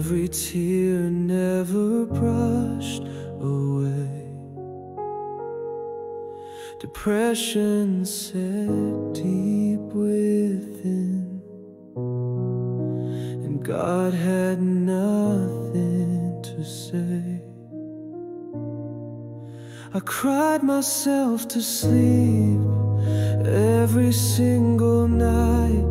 every tear never brushed away. Depression set deep within, and God had nothing to say. I cried myself to sleep every single night,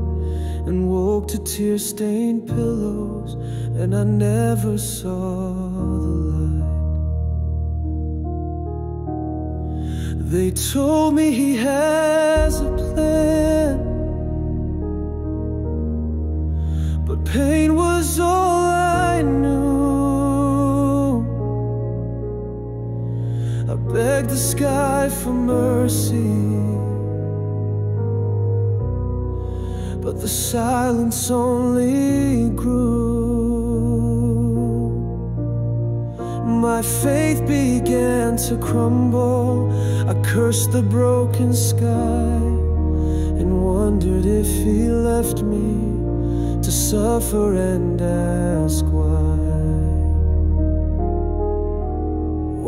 and woke to tear-stained pillows, and I never saw the light. They told me He has a plan, but pain was all I knew. I begged the sky for mercy, but the silence only grew. My faith began to crumble. I cursed the broken sky and wondered if He left me to suffer and ask why.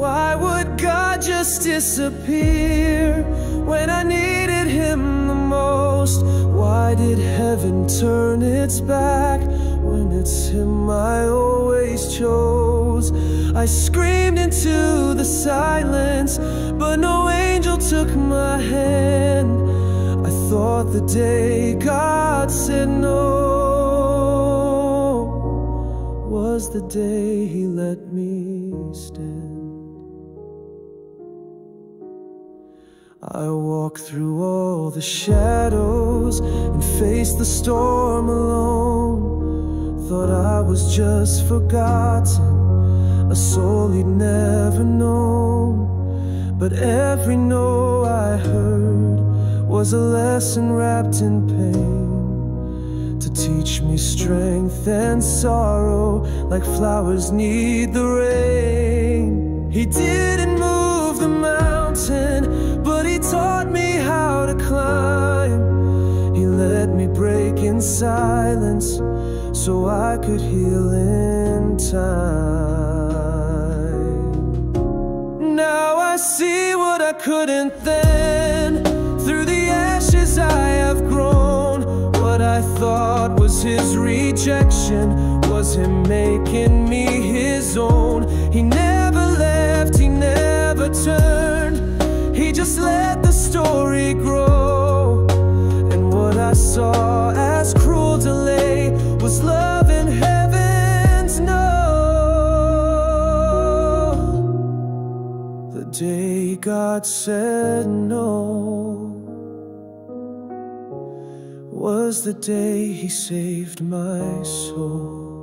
Why would God just disappear when I needed Him the most? Why did heaven turn its back when it's Him I always chose? I screamed into the silence, but no angel took my hand. I thought the day God said no was the day He let me stand. I walked through all the shadows and faced the storm alone. Thought I was just forgotten, a soul He'd never known. But every no I heard was a lesson wrapped in pain, to teach me strength and sorrow like flowers need the rain. He didn't move the mountain, but He taught me how to climb. He let me break in silence so I could heal in time. Now I see what I couldn't then. Through the ashes I have grown. What I thought was His rejection was Him making me His own. He never left, He never turned. He just let the story grow. And what I saw as cruel delay was love in heaven's no. The day God said no was the day He saved my soul.